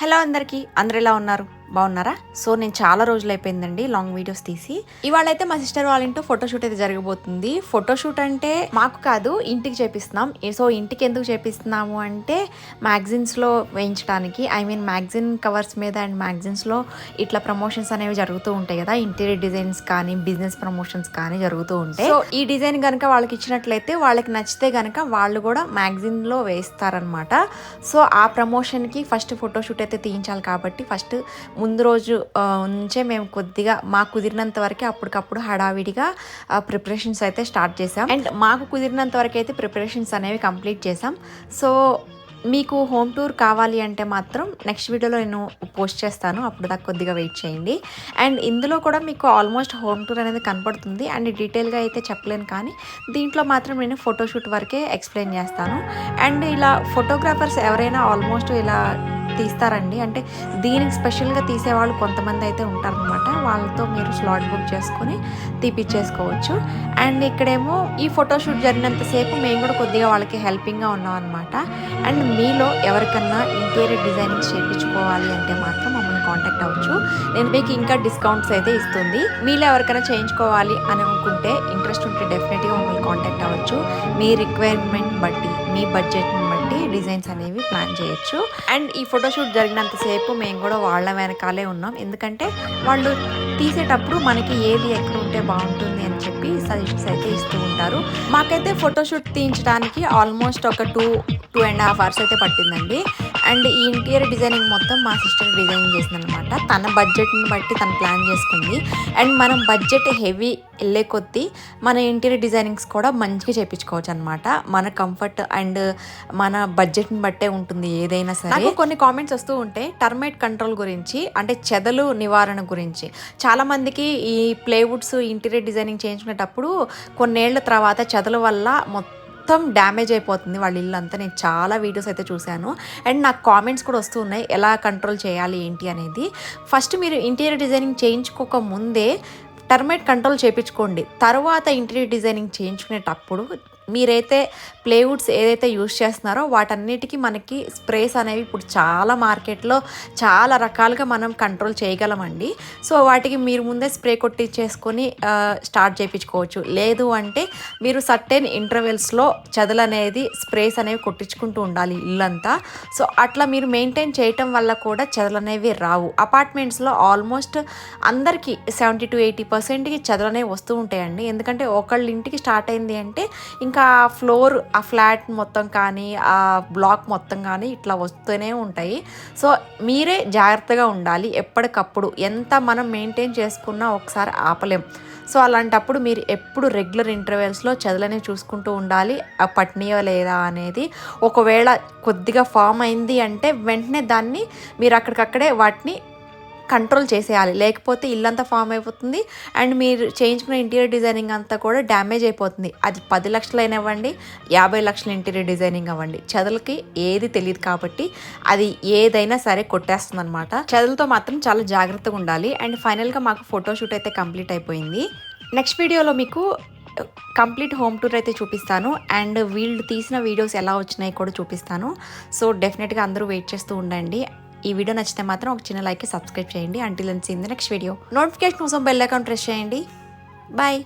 Hello అందరూ ఎలా ఉన్నారు? బాగున్నారా? సో నేను చాలా రోజులు అయిపోయిందండి లాంగ్ వీడియోస్ తీసి. ఇవాళ అయితే మా సిస్టర్ వాళ్ళ ఇంట్లో ఫోటోషూట్ అయితే జరగబోతుంది. ఫోటోషూట్ అంటే మాకు కాదు, ఇంటికి చేపిస్తున్నాం. సో ఇంటికి ఎందుకు చేపిస్తున్నాము అంటే మ్యాగజైన్స్లో వేయించడానికి, మ్యాగజైన్ కవర్స్ మీద అండ్ మ్యాగజైన్స్లో ఇట్లా ప్రమోషన్స్ అనేవి జరుగుతూ ఉంటాయి కదా, ఇంటీరియర్ డిజైన్స్ కానీ బిజినెస్ ప్రమోషన్స్ కానీ జరుగుతూ ఉంటాయి. సో ఈ డిజైన్ కనుక వాళ్ళకి ఇచ్చినట్లయితే వాళ్ళకి నచ్చితే కనుక వాళ్ళు కూడా మ్యాగజైన్లో వేస్తారనమాట. సో ఆ ప్రమోషన్కి ఫస్ట్ ఫోటోషూట్ అయితే తీయించాలి కాబట్టి ఫస్ట్ ముందు రోజు నుంచే మేము కొద్దిగా మాకు కుదిరినంత వరకు అప్పటికప్పుడు హడావిడిగా ప్రిపరేషన్స్ అయితే స్టార్ట్ చేసాం. అండ్ మాకు కుదిరినంత వరకు అయితే ప్రిపరేషన్స్ అనేవి కంప్లీట్ చేసాం. సో మీకు హోమ్ టూర్ కావాలి అంటే మాత్రం నెక్స్ట్ వీడియోలో నేను పోస్ట్ చేస్తాను, అప్పుడు దాకా కొద్దిగా వెయిట్ చేయండి. అండ్ ఇందులో కూడా మీకు ఆల్మోస్ట్ హోమ్ టూర్ అనేది కనపడుతుంది. అండ్ డీటెయిల్గా అయితే చెప్పలేను, కానీ దీంట్లో మాత్రం నేను ఫోటోషూట్ వరకే ఎక్స్ప్లెయిన్ చేస్తాను. అండ్ ఇలా ఫోటోగ్రాఫర్స్ ఎవరైనా ఆల్మోస్ట్ ఇలా తీస్తారండి, అంటే దీనికి స్పెషల్గా తీసేవాళ్ళు కొంతమంది అయితే ఉంటారనమాట. వాళ్ళతో మీరు స్లాట్ బుక్ చేసుకొని తీపిచ్చేసుకోవచ్చు. అండ్ ఇక్కడేమో ఈ ఫోటోషూట్ జరిగినంతసేపు మేము కూడా కొద్దిగా వాళ్ళకి హెల్పింగ్గా ఉన్నాం అనమాట. అండ్ మీలో ఎవరికన్నా ఇంటీరియర్ డిజైనింగ్ చేయించుకోవాలి అంటే మాత్రం మమ్మల్ని కాంటాక్ట్ అవ్వచ్చు. నేను మీకు ఇంకా డిస్కౌంట్స్ అయితే ఇస్తుంది. మీలో ఎవరికైనా చేయించుకోవాలి అని అనుకుంటే, ఇంట్రెస్ట్ ఉంటే డెఫినెట్గా మమ్మల్ని కాంటాక్ట్ అవ్వచ్చు. మీ రిక్వైర్మెంట్ బట్టి, మీ బడ్జెట్ని బట్టి డిజైన్స్ అనేవి ప్లాన్ చేయొచ్చు. అండ్ ఈ ఫోటోషూట్ జరిగినంతసేపు మేము కూడా వాళ్ళ వెనకాలే ఉన్నాం, ఎందుకంటే వాళ్ళు తీసేటప్పుడు మనకి ఏది ఎక్కడ ఉంటే బాగుంటుంది అని చెప్పి సజెషన్స్ అయితే ఇస్తూ ఉంటారు. మాకైతే ఫోటోషూట్ తీయించడానికి ఆల్మోస్ట్ ఒక 2.5 hours అయితే పట్టిందండి. అండ్ ఈ ఇంటీరియర్ డిజైనింగ్ మొత్తం మా సిస్టర్ డిజైన్ చేసిందనమాట. తన బడ్జెట్ని బట్టి తను ప్లాన్ చేసుకుంది. అండ్ మనం బడ్జెట్ హెవీ వెళ్ళే కొద్దీ మన ఇంటీరియర్ డిజైనింగ్స్ కూడా మంచిగా చేయించుకోవచ్చు అనమాట. మన కంఫర్ట్ అండ్ మన బడ్జెట్ని బట్టే ఉంటుంది ఏదైనా సరే. నాకు కొన్ని కామెంట్స్ వస్తూ ఉంటాయి టర్మైట్ కంట్రోల్ గురించి, అంటే చెదలు నివారణ గురించి. చాలామందికి ఈ ప్లేవుడ్స్ ఇంటీరియర్ డిజైనింగ్ చేయించుకునేటప్పుడు కొన్నేళ్ల తర్వాత చెదల వల్ల మొత్తం డ్యామేజ్ అయిపోతుంది వాళ్ళ ఇల్లు అంతా. నేను చాలా వీడియోస్ అయితే చూశాను. అండ్ నాకు కామెంట్స్ కూడా వస్తూ ఉన్నాయి ఎలా కంట్రోల్ చేయాలి ఏంటి అనేది. ఫస్ట్ మీరు ఇంటీరియర్ డిజైనింగ్ చేయించుకోక ముందే టర్మైట్ కంట్రోల్ చేయించుకోండి. తర్వాత ఇంటీరియర్ డిజైనింగ్ చేయించుకునేటప్పుడు మీరైతే ప్లేవుడ్స్ ఏదైతే యూజ్ చేస్తున్నారో వాటన్నిటికీ మనకి స్ప్రేస్ అనేవి ఇప్పుడు చాలా మార్కెట్లో చాలా రకాలుగా మనం కంట్రోల్ చేయగలమండి. సో వాటికి మీరు ముందే స్ప్రే కొట్టించేసుకొని స్టార్ట్ చేయించుకోవచ్చు. లేదు అంటే మీరు సర్టెన్ ఇంటర్వెల్స్లో చెదలు అనేది స్ప్రేస్ అనేవి కొట్టించుకుంటూ ఉండాలి ఇల్లంతా. సో అట్లా మీరు మెయింటైన్ చేయటం వల్ల కూడా చెదలు అనేవి రావు. అపార్ట్మెంట్స్లో ఆల్మోస్ట్ అందరికీ 70 to 80% చెదలు అనేవి వస్తూ ఉంటాయండి. ఎందుకంటే ఒకళ్ళ ఇంటికి స్టార్ట్ అయింది అంటే ఇంకా ఫ్లోర్, ఆ ఫ్లాట్ మొత్తం కానీ ఆ బ్లాక్ మొత్తం కానీ ఇట్లా వస్తూనే ఉంటాయి. సో మీరే జాగ్రత్తగా ఉండాలి ఎప్పటికప్పుడు. ఎంత మనం మెయింటైన్ చేసుకున్నా ఒకసారి ఆపలేం. సో అలాంటప్పుడు మీరు ఎప్పుడు రెగ్యులర్ ఇంటర్వెల్స్లో చెదలని చూసుకుంటూ ఉండాలి, పట్టినయో లేదా అనేది. ఒకవేళ కొద్దిగా ఫామ్ అయింది అంటే వెంటనే దాన్ని మీరు అక్కడికక్కడే వాటిని కంట్రోల్ చేసేయాలి, లేకపోతే ఇల్లంతా ఫామ్ అయిపోతుంది అండ్ మీరు చేయించుకున్న ఇంటీరియర్ డిజైనింగ్ అంతా కూడా డ్యామేజ్ అయిపోతుంది. అది 10 లక్షలు అయినవ్వండి, 50 లక్షల ఇంటీరియర్ డిజైనింగ్ అవ్వండి, చెదలకి ఏది తెలియదు కాబట్టి అది ఏదైనా సరే కొట్టేస్తుంది అనమాట. చెదలతో మాత్రం చాలా జాగ్రత్తగా ఉండాలి. అండ్ ఫైనల్గా మాకు ఫోటోషూట్ అయితే కంప్లీట్ అయిపోయింది. నెక్స్ట్ వీడియోలో మీకు కంప్లీట్ హోమ్ టూర్ అయితే చూపిస్తాను. అండ్ వీళ్ళు తీసిన వీడియోస్ ఎలా వచ్చినాయి కూడా చూపిస్తాను. సో డెఫినెట్గా అందరూ వెయిట్ చేస్తూ ఉండండి. ఈ వీడియో నచ్చితే మాత్రం ఒక చిన్న లైక్, సబ్స్క్రైబ్ చేయండి. Until and see in the next video. Notification కోసం బెల్ ఐకాన్ ప్రెస్ చేయండి. బాయ్.